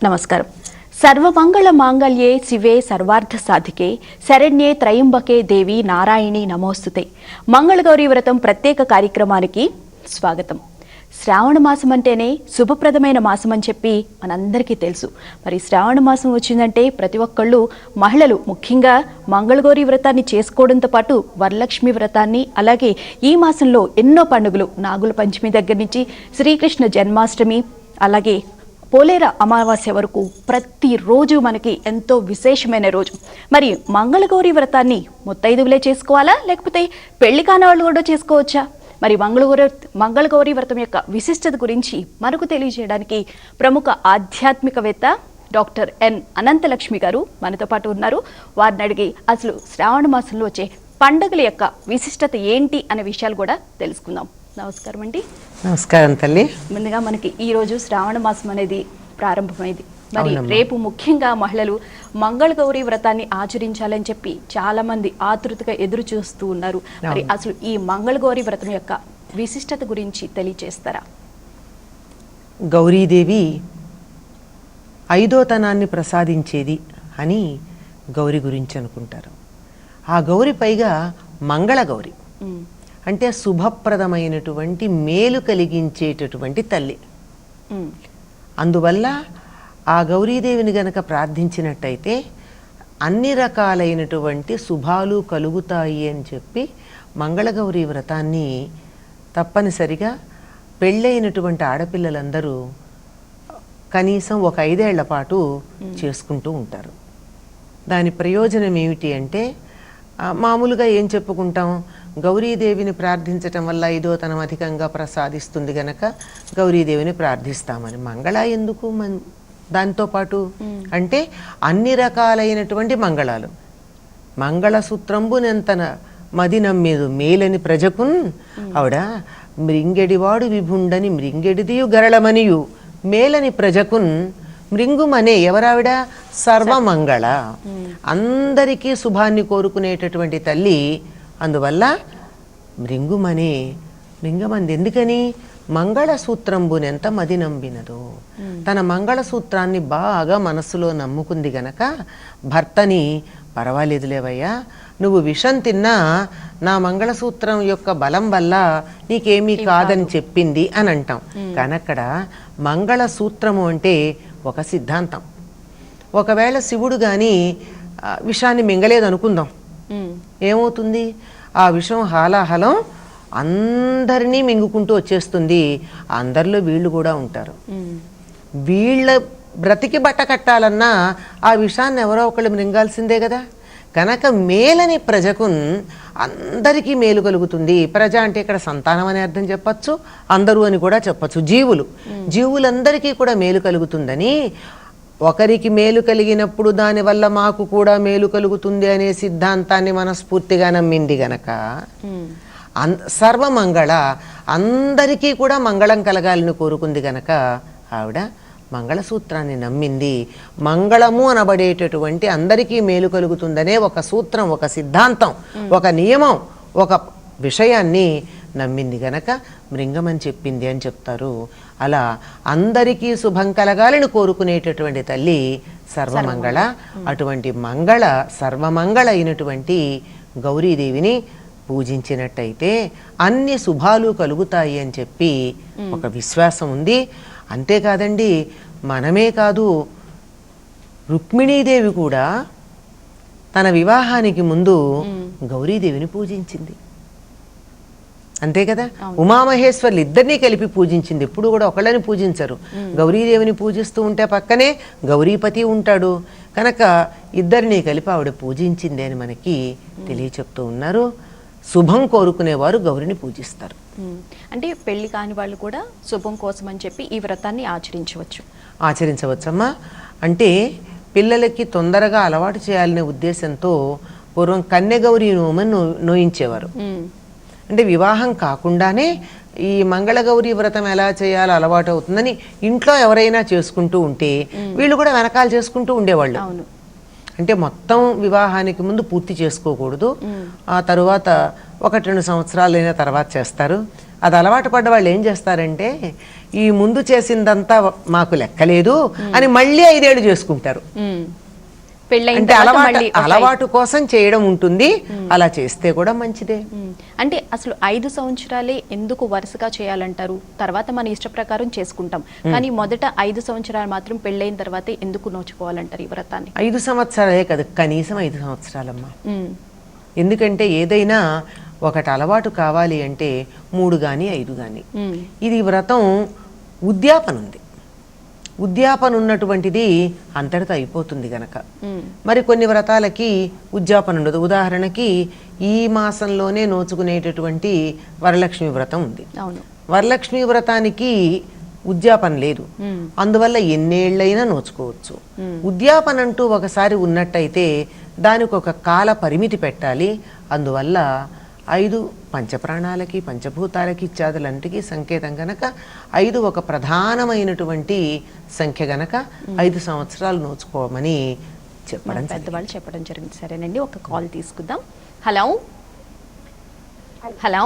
నమస్కారం. సర్వమంగళ మాంగళ్యే శివే సర్వార్థ సాధికే శరణ్యే త్రయంబకే దేవి నారాయణి నమోస్తుతే. మంగళగౌరి వ్రతం ప్రత్యేక కార్యక్రమానికి స్వాగతం. శ్రావణ మాసం అంటేనే శుభప్రదమైన మాసం అని చెప్పి మనందరికీ తెలుసు. మరి శ్రావణ మాసం వచ్చిందంటే ప్రతి ఒక్కళ్ళు మహిళలు ముఖ్యంగా మంగళగౌరి వ్రతాన్ని చేసుకోవడంతో పాటు వరలక్ష్మి వ్రతాన్ని, అలాగే ఈ మాసంలో ఎన్నో పండుగలు, నాగుల పంచమి దగ్గర నుంచి శ్రీకృష్ణ జన్మాష్టమి, అలాగే పోలేర అమావాస్య వరకు ప్రతిరోజు మనకి ఎంతో విశేషమైన రోజు. మరి మంగళగౌరి వ్రతాన్ని ముత్తైదువులే చేసుకోవాలా, లేకపోతే పెళ్లి కాని వాళ్ళు కూడా చేసుకోవచ్చా? మరి మంగళగౌరి వ్రతం యొక్క విశిష్టత గురించి మనకు తెలియజేయడానికి ప్రముఖ ఆధ్యాత్మికవేత్త డాక్టర్ ఎన్ అనంతలక్ష్మి గారు మనతో పాటు ఉన్నారు. వారిని అడిగి అసలు శ్రావణ మాసంలో వచ్చే పండుగల యొక్క విశిష్టత ఏంటి అనే విషయాలు కూడా తెలుసుకుందాం. నమస్కారం అండి. నమస్కారం తల్లి. ముందుగా మనకి ఈ రోజు శ్రావణ మాసం అనేది ప్రారంభమైంది. మరి రేపు ముఖ్యంగా మహిళలు మంగళగౌరి వ్రతాన్ని ఆచరించాలని చెప్పి చాలా మంది ఆతృతగా ఎదురు చూస్తూ ఉన్నారు. మరి అసలు ఈ మంగళగౌరి వ్రతం యొక్క విశిష్టత గురించి తెలియజేస్తారా? గౌరీదేవి ఐదోతనాన్ని ప్రసాదించేది అని గౌరి గురించి అనుకుంటారు. ఆ గౌరి పైగా మంగళగౌరి అంటే శుభప్రదమైనటువంటి మేలు కలిగించేటటువంటి తల్లి. అందువల్ల ఆ గౌరీదేవిని గనక ప్రార్థించినట్టయితే అన్ని రకాలైనటువంటి శుభాలు కలుగుతాయి అని చెప్పి మంగళగౌరీ వ్రతాన్ని తప్పనిసరిగా పెళ్ళైనటువంటి ఆడపిల్లలందరూ కనీసం ఒక 5 ఏళ్ల పాటు చేసుకుంటూ ఉంటారు. దాని ప్రయోజనం ఏమిటి అంటే, మామూలుగా ఏం చెప్పుకుంటాం, గౌరీదేవిని ప్రార్థించటం వల్ల ఐదోతనం అధికంగా ప్రసాదిస్తుంది గనక గౌరీదేవిని ప్రార్థిస్తామని. మంగళ ఎందుకు దాంతోపాటు అంటే అన్ని రకాలైనటువంటి మంగళాలు. మంగళసూత్రంబునెంతన మది నమ్మేదు మేలని ప్రజకున్ ఆవిడ మృంగెడివాడు విభుండని మృంగెడిదియు గరళమనియు మేలని ప్రజకున్ మృంగుమనే. ఎవరావిడ? సర్వమంగళ, అందరికీ శుభాన్ని కోరుకునేటటువంటి తల్లి. అందువల్ల మృంగుమనే, మృంగమంది. ఎందుకని? మంగళసూత్రంబునెంత మది నమ్మినదో, తన మంగళసూత్రాన్ని బాగా మనస్సులో నమ్ముకుంది గనక భర్తని, పర్వాలేదులేవయ్యా, నువ్వు విషం తిన్నా నా మంగళసూత్రం యొక్క బలం వల్ల నీకేమీ కాదని చెప్పింది అని అంటాం. కానక్కడ మంగళసూత్రము అంటే ఒక సిద్ధాంతం. ఒకవేళ శివుడు కానీ విషాన్ని మింగలేదనుకుందాం, ఏమవుతుంది? ఆ విషం హాలాహలం అందరినీ మింగుకుంటూ వచ్చేస్తుంది. అందరిలో వీళ్ళు కూడా ఉంటారు. వీళ్ళ బ్రతికి బట్ట కట్టాలన్నా ఆ విషాన్ని ఎవరో ఒకళ్ళు మింగాల్సిందే కదా. కనుక మేలని ప్రజకు అందరికీ మేలు కలుగుతుంది. ప్రజ అంటే ఇక్కడ సంతానం అనే అర్థం చెప్పచ్చు, అందరూ అని కూడా చెప్పచ్చు. జీవులందరికీ కూడా మేలు కలుగుతుందని, ఒకరికి మేలు కలిగినప్పుడు దానివల్ల మాకు కూడా మేలు కలుగుతుంది అనే సిద్ధాంతాన్ని మనస్ఫూర్తిగా నమ్మింది గనక సర్వమంగళ, అందరికీ కూడా మంగళం కలగాలని కోరుకుంది గనక ఆవిడ మంగళసూత్రాన్ని నమ్మింది. మంగళము అనబడేటటువంటి అందరికీ మేలు కలుగుతుందనే ఒక సూత్రం, ఒక సిద్ధాంతం, ఒక నియమం, ఒక విషయాన్ని నమ్మింది గనక మృంగమని చెప్పింది అని చెప్తారు. అలా అందరికీ శుభం కలగాలని కోరుకునేటటువంటి తల్లి సర్వమంగళ. అటువంటి మంగళ, సర్వమంగళ అయినటువంటి గౌరీదేవిని పూజించినట్టయితే అన్ని శుభాలు కలుగుతాయి అని చెప్పి ఒక విశ్వాసం ఉంది. అంతేకాదండి, మనమే కాదు, రుక్మిణీదేవి కూడా తన వివాహానికి ముందు గౌరీదేవిని పూజించింది. అంతే కదా. ఉమామహేశ్వర్లు ఇద్దరినీ కలిపి పూజించింది. ఎప్పుడు కూడా ఒకళ్ళని పూజించరు. గౌరీదేవిని పూజిస్తూ ఉంటే పక్కనే గౌరీపతి ఉంటాడు కనుక ఇద్దరినీ కలిపి ఆవిడ పూజించింది అని మనకి తెలియచెప్తూ ఉన్నారు. శుభం కోరుకునేవారు గౌరిని పూజిస్తారు. అంటే పెళ్లి కాని వాళ్ళు కూడా శుభం కోసం అని చెప్పి ఈ వ్రతాన్ని ఆచరించవచ్చమ్మా. అంటే పిల్లలకి తొందరగా అలవాటు చేయాలనే ఉద్దేశంతో పూర్వం కన్యగౌరి నోమని నోయించేవారు. అంటే వివాహం కాకుండానే ఈ మంగళగౌరి వ్రతం ఎలా చేయాలో అలవాటు అవుతుందని ఇంట్లో ఎవరైనా చేసుకుంటూ ఉంటే వీళ్ళు కూడా వెనకాల చేసుకుంటూ ఉండేవాళ్ళు. అంటే మొత్తం వివాహానికి ముందు పూర్తి చేసుకోకూడదు, ఆ తరువాత 1-2 సంవత్సరాలు అయిన తర్వాత చేస్తారు. అది అలవాటు పడ్డ వాళ్ళు ఏం చేస్తారంటే ఈ ముందు చేసిందంతా మాకు లెక్కలేదు అని మళ్ళీ 5 ఏళ్ళు చేసుకుంటారు. పెళ్ళైన అంటే తర్వాత మళ్ళీ అలవాటు కోసం చేయడం ఉంటుంది. అలా చేస్తే కూడా మంచిదే. అంటే అసలు 5 సంవత్సరాలే ఎందుకు వరుసగా చేయాలంటారు? తర్వాత మన ఇష్ట ప్రకారం చేసుకుంటాం, కానీ మొదట 5 సంవత్సరాలు మాత్రం పెళ్ళైన తర్వాతే ఎందుకు నోచుకోవాలంటారు ఈ వ్రతాన్ని? 5 సంవత్సరాలే కదా, కనీసం 5 సంవత్సరాలమ్మా. ఎందుకంటే ఏదైనా ఒకటి అలవాటు కావాలి అంటే 3 గాని 5 గాని. ఇది వ్రతం ఉద్యాపన ఉంది. ఉద్యాపన ఉన్నటువంటిది అంతటితో అయిపోతుంది గనక. మరి కొన్ని వ్రతాలకి ఉద్యాపన ఉండదు. ఉదాహరణకి ఈ మాసంలోనే నోచుకునేటటువంటి వరలక్ష్మి వ్రతం ఉంది. వరలక్ష్మి వ్రతానికి ఉద్యాపన లేదు, అందువల్ల ఎన్నేళ్లైనా నోచుకోవచ్చు. ఉద్యాపన అంటూ ఒకసారి ఉన్నట్టయితే దానికి ఒక కాల పరిమితి పెట్టాలి. అందువల్ల 5 పంచప్రాణాలకి పంచభూతాలకి ఇత్యాదులంటికి సంకేతం గనక 5 ఒక ప్రధానమైనటువంటి సంఖ్య గనక 5 సంవత్సరాలు నోచుకోమని పెద్దవాళ్ళు చెప్పడం జరిగింది. సరేనండి, ఒక కాల్ తీసుకుందాం. హలో హలో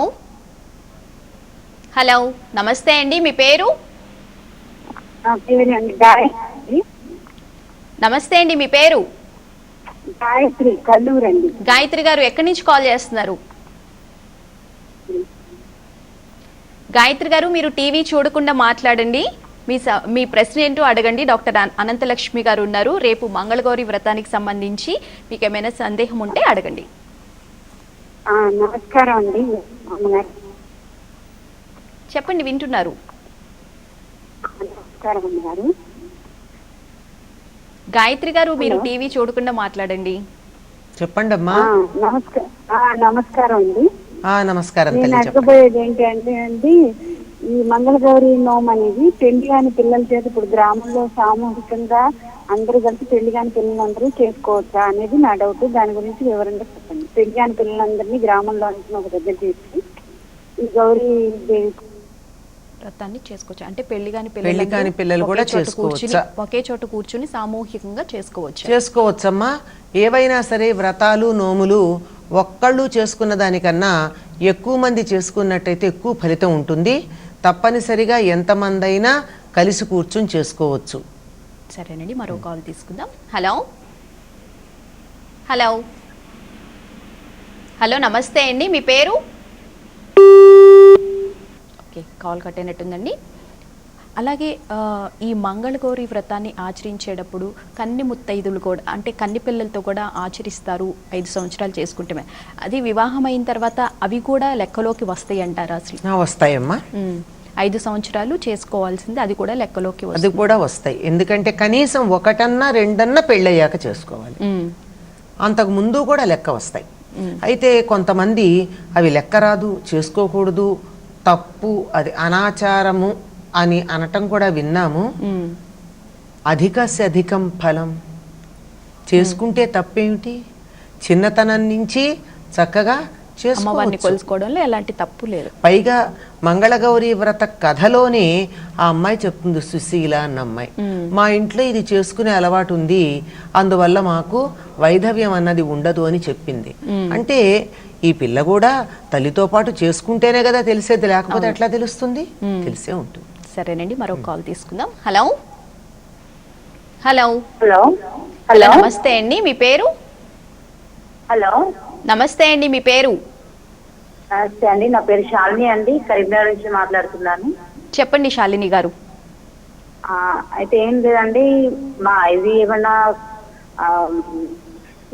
హలో నమస్తే అండి, మీ పేరు? నమస్తే అండి, మీ పేరు? గాయత్రి, కల్లూరండి. గాయత్రి గారు ఎక్కడి నుంచి కాల్ చేస్తున్నారు? గాయత్రి గారు, మీరు టీవీ చూడకుండా మాట్లాడండి. మీ ప్రశ్న ఏంటో అడగండి. డాక్టర్ అనంతలక్ష్మి గారు ఉన్నారు. రేపు మంగళగౌరి వ్రతానికి సంబంధించి మీకు ఏమైనా సందేహం ఉంటే అడగండి. నమస్కారం అండి. చెప్పండి, వింటున్నారు. నమస్కారం గారు. గాయత్రి గారు, మీరు టీవీ చూడకుండా మాట్లాడండి. చెప్పండి అమ్మా. నమస్కారం అండి. నమస్కారం. నేను అడగబోయేది ఏంటంటే అండి, ఈ మంగళగౌరి నోము అనేది పెళ్లి కాని పిల్లల చేత ఇప్పుడు గ్రామంలో సామూహికంగా అందరూ కలిసి పెళ్లి కాని పిల్లలందరూ చేసుకోవచ్చా అనేది నా డౌట్. దాని గురించి వివరంగా చెప్పండి. పెళ్లి కాని పిల్లలందరినీ గ్రామంలో ఒక దగ్గర చేసి ఈ గౌరీ దేవి వ్రతాన్ని చేసుకోవచ్చు. అంటే పెళ్లి కాని పిల్లలు కూడా చేసుకోవచ్చు. ఒకే చోట కూర్చుని సామూహికంగా చేసుకోవచ్చమ్మా. ఏవైనా సరే వ్రతాలు నోములు ఒక్కళ్ళు చేసుకున్న దానికన్నా ఎక్కువ మంది చేసుకున్నట్టయితే ఎక్కువ ఫలితం ఉంటుంది. తప్పనిసరిగా ఎంతమంది అయినా కలిసి కూర్చుని చేసుకోవచ్చు. సరేనండి, మరో కాల్ తీసుకుందాం. హలో హలో హలో నమస్తే అండి, మీ పేరు? ఓకే, కాల్ కట్ అయినట్టుందండి. అలాగే ఈ మంగళగౌరి వ్రతాన్ని ఆచరించేటప్పుడు కన్ని ముత్తైదులు కూడా, అంటే కన్ని పిల్లలతో కూడా ఆచరిస్తారు 5 సంవత్సరాలు చేసుకుంటే. అది వివాహం అయిన తర్వాత అవి కూడా లెక్కలోకి వస్తాయి అంటారా? అసలు వస్తాయమ్మా. 5 సంవత్సరాలు చేసుకోవాల్సింది అది కూడా లెక్కలోకి అది కూడా వస్తాయి. ఎందుకంటే కనీసం 1 2 పెళ్ళయ్యాక చేసుకోవాలి. అంతకు ముందు కూడా లెక్క వస్తాయి. అయితే కొంతమంది అవి లెక్క రాదు, చేసుకోకూడదు, తప్పు, అది అనాచారము అని అనటం కూడా విన్నాము. అధికం ఫలం. చేసుకుంటే తప్పేమిటి? చిన్నతనం నుంచి చక్కగా చేసుకోవడంలో ఎలాంటి తప్పు లేదు. పైగా మంగళగౌరి వ్రత కథలోనే ఆ అమ్మాయి చెప్తుంది, సుశీల అన్న అమ్మాయి, మా ఇంట్లో ఇది చేసుకునే అలవాటు ఉంది, అందువల్ల మాకు వైధవ్యం అన్నది ఉండదు అని చెప్పింది. అంటే ఈ పిల్ల కూడా తల్లితో పాటు చేసుకుంటేనే కదా తెలిసేది, లేకపోతే ఎట్లా తెలుస్తుంది? తెలిసే ఉంటుంది. సరేనండి, మరో కాల్ తీసుకుందాం. హలో హలో హలో హలో నమస్తే అండి, మీ పేరు? హలో నమస్తే అండి, మీ పేరు? నమస్తే అండి, నా పేరు శాలిని అండి, కరీంనగర్ నుంచి మాట్లాడుతున్నాను. చెప్పండి శాలిని గారు. అయితే ఏం లేదండి, ఇది ఏమన్నా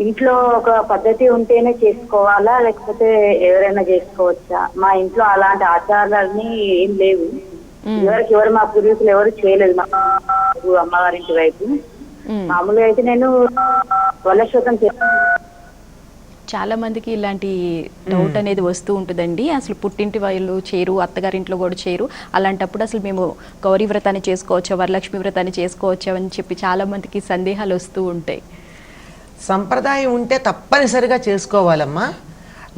ఇంట్లో ఒక పద్ధతి ఉంటేనే చేసుకోవాలా, లేకపోతే ఎవరైనా చేసుకోవచ్చా? మా ఇంట్లో అలాంటి ఆచారాలని ఏం లేవు. ఎవరు మా పూర్వీకులు ఎవరు చేయలేదు మా అమ్మగారింటి వైపు. మామూలుగా అయితే నేను వలశోతం చాలా మందికి ఇలాంటి డౌట్ అనేది వస్తూ ఉంటుందండి. అసలు పుట్టింటి వాళ్ళు చేరు, అత్తగారింట్లో కూడా చేరు, అలాంటప్పుడు అసలు మేము గౌరీ వ్రతాన్ని చేసుకోవచ్చా, వరలక్ష్మి వ్రతాన్ని చేసుకోవచ్చా అని చెప్పి చాలా మందికి సందేహాలు వస్తూ ఉంటాయి. సంప్రదాయం ఉంటే తప్పనిసరిగా చేసుకోవాలమ్మా.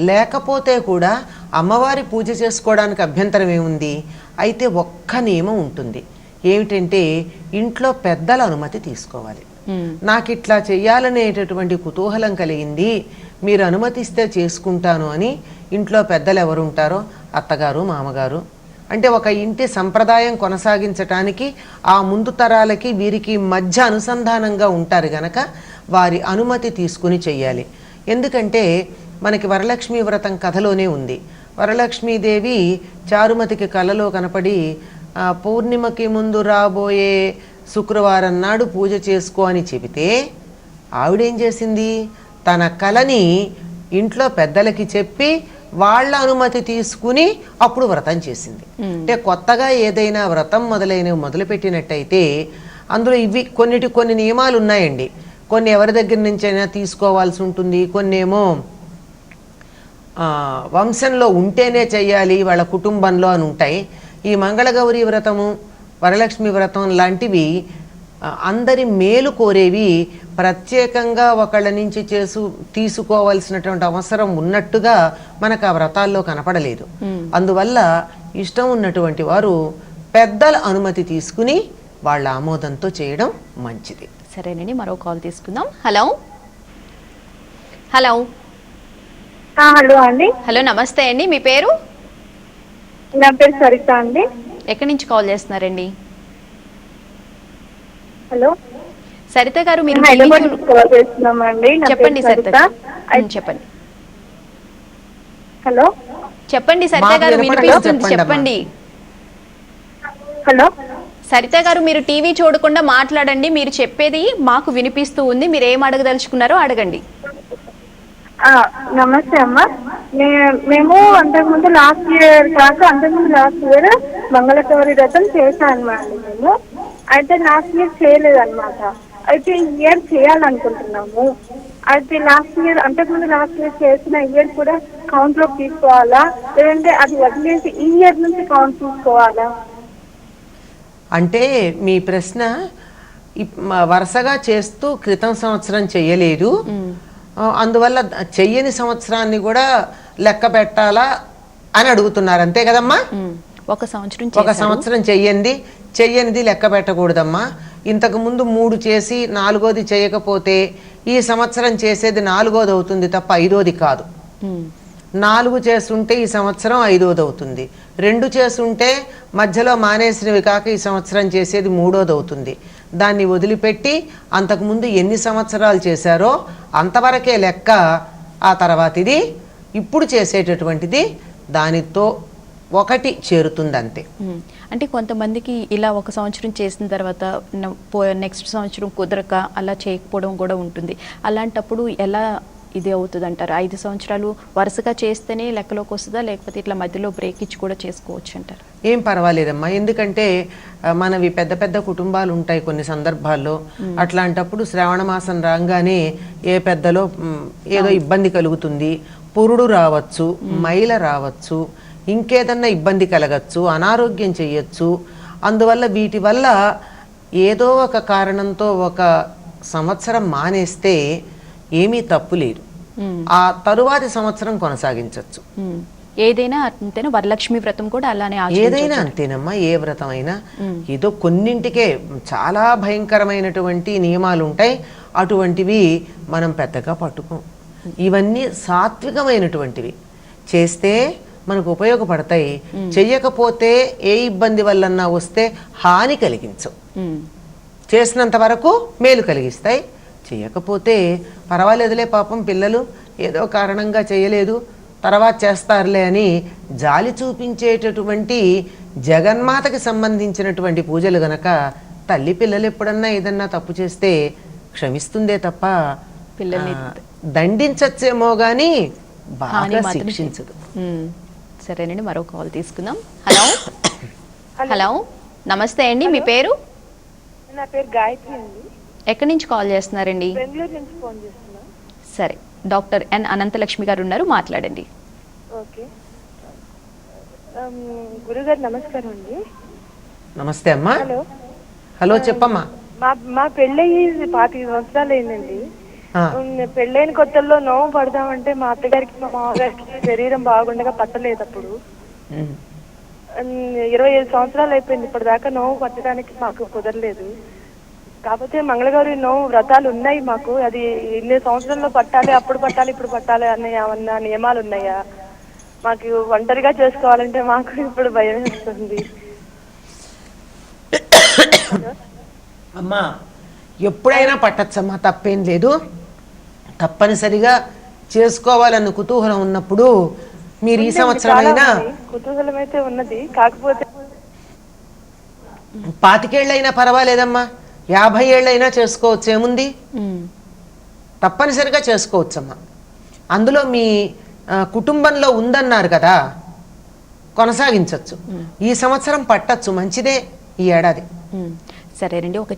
లేకపోతే కూడా అమ్మవారి పూజ చేసుకోవడానికి అభ్యంతరం ఏముంది? అయితే ఒక్క నియమం ఉంటుంది. ఏమిటంటే ఇంట్లో పెద్దల అనుమతి తీసుకోవాలి. నాకు ఇట్లా చెయ్యాలనేటటువంటి కుతూహలం కలిగింది, మీరు అనుమతిస్తే చేసుకుంటాను అని ఇంట్లో పెద్దలు ఎవరు ఉంటారో, అత్తగారు, మామగారు, అంటే ఒక ఇంటి సంప్రదాయం కొనసాగించటానికి ఆ ముందు తరాలకి వీరికి మధ్య అనుసంధానంగా ఉంటారు గనక వారి అనుమతి తీసుకుని చెయ్యాలి. ఎందుకంటే మనకి వరలక్ష్మీ వ్రతం కథలోనే ఉంది. వరలక్ష్మీదేవి చారుమతికి కలలో కనపడి పౌర్ణిమకి ముందు రాబోయే శుక్రవారం నాడు పూజ చేసుకో అని చెబితే ఆవిడేం చేసింది, తన కలని ఇంట్లో పెద్దలకి చెప్పి వాళ్ళ అనుమతి తీసుకుని అప్పుడు వ్రతం చేసింది. అంటే కొత్తగా ఏదైనా వ్రతం మొదలైనవి మొదలుపెట్టినట్టయితే అందులో ఇవి కొన్ని నియమాలు ఉన్నాయండి. కొన్ని ఎవరి దగ్గర నుంచైనా తీసుకోవాల్సి ఉంటుంది, కొన్ని ఏమో వంశంలో ఉంటేనే చెయ్యాలి వాళ్ళ కుటుంబంలో అని ఉంటాయి. ఈ మంగళగౌరీ వ్రతము వరలక్ష్మి వ్రతం లాంటివి అందరి మేలు కోరేవి, ప్రత్యేకంగా ఒకళ్ళ నుంచి తీసుకోవాల్సినటువంటి అవసరం ఉన్నట్టుగా మనకు ఆ వ్రతాల్లో కనపడలేదు. అందువల్ల ఇష్టం ఉన్నటువంటి వారు పెద్దల అనుమతి తీసుకుని వాళ్ళ ఆమోదంతో చేయడం మంచిది. సరేనండి, మరో కాల్ తీసుకుందాం. హలో హలో హలో అండి. హలో, నమస్తే అండి. మీ పేరు? నా పేరు సరిత అండి. ఎక్కడి నుంచి కాల్ చేస్తున్నారండి? హలో సరిత గారు, మీరు హైదరాబాద్ నుంచి కాల్ చేస్తున్నామండి. చెప్పండి సరిత. చెప్పండి. హలో చెప్పండి సరిత గారు, వినిపిస్తుంది, చెప్పండి. హలో సరిత గారు, మీరు టీవీ చూడకుండా మాట్లాడండి. మీరు చెప్పేది మాకు వినిపిస్తూ ఉంది. మీరు ఏం అడగదలుచుకున్నారో అడగండి. నమస్తే అమ్మ. మేము అంతకుముందు లాస్ట్ ఇయర్ మంగళగౌరి వ్రతం చేశాను అనమాట. మేము అయితే లాస్ట్ ఇయర్ చేయలేదన్నమాట. అయితే ఈ ఇయర్ చేయాలనుకుంటున్నాము. అయితే లాస్ట్ ఇయర్ చేసిన ఇయర్ కూడా కౌంట్ లోకి తీసుకోవాలా, లేదంటే అది వదిలేసి ఈ ఇయర్ నుంచి కౌంట్ తీసుకోవాలా? అంటే మీ ప్రశ్న వరుసగా చేస్తూ క్రితం సంవత్సరం చెయ్యలేదు, అందువల్ల చెయ్యని సంవత్సరాన్ని కూడా లెక్క పెట్టాలా అని అడుగుతున్నారు, అంతే కదమ్మా? ఒక సంవత్సరం చెయ్యనిది లెక్క పెట్టకూడదమ్మా. ఇంతకు ముందు 3 చేసి 4వది చేయకపోతే ఈ సంవత్సరం చేసేది 4వది అవుతుంది తప్ప 5వది కాదు. 4 చేస్తుంటే ఈ సంవత్సరం 5వది అవుతుంది. 2 చేస్తుంటే మధ్యలో మానేసినవి కాక ఈ సంవత్సరం చేసేది 3వది అవుతుంది. దాన్ని వదిలిపెట్టి అంతకుముందు ఎన్ని సంవత్సరాలు చేశారో అంతవరకే లెక్క. ఆ తర్వాత ఇది ఇప్పుడు చేసేటటువంటిది దానితో ఒకటి చేరుతుంది, అంతే. అంటే కొంతమందికి ఇలా ఒక సంవత్సరం చేసిన తర్వాత నెక్స్ట్ సంవత్సరం కుదరక అలా చేయకపోవడం కూడా ఉంటుంది. అలాంటప్పుడు ఎలా ఇది అవుతుంది అంటారు? 5 సంవత్సరాలు వరుసగా చేస్తేనే లెక్కలోకి వస్తుందా, లేకపోతే ఇట్లా మధ్యలో బ్రేక్ ఇచ్చి కూడా చేసుకోవచ్చు అంటారు? ఏం పర్వాలేదమ్మా, ఎందుకంటే మనవి పెద్ద పెద్ద కుటుంబాలు ఉంటాయి కొన్ని సందర్భాల్లో. అట్లాంటప్పుడు శ్రావణ మాసం రాగానే ఏ పెద్దలో ఏదో ఇబ్బంది కలుగుతుంది, పురుడు రావచ్చు, మైల రావచ్చు, ఇంకేదన్నా ఇబ్బంది కలగచ్చు, అనారోగ్యం చెయ్యొచ్చు. అందువల్ల వీటి వల్ల ఏదో ఒక కారణంతో ఒక సంవత్సరం మానేస్తే ఏమీ తప్పు లేదు. ఆ తరువాతి సంవత్సరం కొనసాగించవచ్చు. ఏదైనా అంతేనా? వరలక్ష్మి వ్రతం కూడా అలానే? ఏదైనా అంతేనమ్మా, ఏ వ్రతం అయినా. ఏదో కొన్నింటికే చాలా భయంకరమైనటువంటి నియమాలు ఉంటాయి, అటువంటివి మనం పెద్దగా పట్టుకోం. ఇవన్నీ సాత్వికమైనటువంటివి, చేస్తే మనకు ఉపయోగపడతాయి. చెయ్యకపోతే ఏ ఇబ్బంది వల్లన్నా వస్తే హాని కలిగించవు, చేసినంత వరకు మేలు కలిగిస్తాయి. చేయకపోతే పర్వాలేదులే, పాపం పిల్లలు ఏదో కారణంగా చేయలేదు, తర్వాత చేస్తారులే అని జాలి చూపించేటటువంటి జగన్మాతకి సంబంధించినటువంటి పూజలు గనక తల్లి పిల్లలు ఎప్పుడన్నా ఏదన్నా తప్పు చేస్తే క్షమిస్తుందే తప్ప పిల్లల్ని దండించచ్చేమో గాని బాగా శిక్షించదు. సరేనండి, మరో కాల్ తీసుకుందాం. హలో హలో, నమస్తే అండి. మీ పేరు? నా పేరు గాయత్రి అండి. ఎక్కడి నుంచి కాల్ చేస్తున్నారండి? బెంగళూరు నుంచి ఫోన్ చేస్తున్నా. సరే, డాక్టర్ ఎన్ అనంతలక్ష్మి గారు ఉన్నారు, మాట్లాడండి. ఓకే గురుగారు, నమస్కారం అండి. నమస్తే అమ్మా. హలో హలో, చెప్పమ్మా. మా పెళ్ళయి 25 సంవత్సరాలు అయిందండి. పెళ్ళైన కొత్తల్లో నోవు పడదామంటే మా అత్తగారికి మా మామగారికి శరీరం బాగుండగా పట్టలేదు. అప్పుడు 25 సంవత్సరాలు అయిపోయింది, ఇప్పటిదాకా నోవు పట్టడానికి మాకు కుదరలేదు. కాకపోతే మంగళగౌరి నోవు వ్రతాలు ఉన్నాయి మాకు. అది ఇన్ని సంవత్సరాల్లో పట్టాలి, అప్పుడు పట్టాలి, ఇప్పుడు పట్టాలి అన్న ఏమన్నా నియమాలు ఉన్నాయా? మాకు ఒంటరిగా చేసుకోవాలంటే మాకు ఇప్పుడు భయం వేస్తుంది. అమ్మా ఎప్పుడైనా పట్టచ్చమ్మా, తప్పేం లేదు. తప్పనిసరిగా చేసుకోవాలన్న కుతూహలం ఉన్నప్పుడు మీరు ఈ సంవత్సరమైనా, కుతూహలం అయితే ఉన్నది, కాకపోతే 25 ఏళ్ళైనా పర్వాలేదమ్మా, 50 ఏళ్ళైనా చేసుకోవచ్చు, ఏముంది, తప్పనిసరిగా చేసుకోవచ్చమ్మా. అందులో మీ కుటుంబంలో ఉందన్నారు కదా, కొనసాగించవచ్చు. ఈ సంవత్సరం పట్టచ్చు, మంచిదే ఈ ఏడాది. సరేనండి. ఒక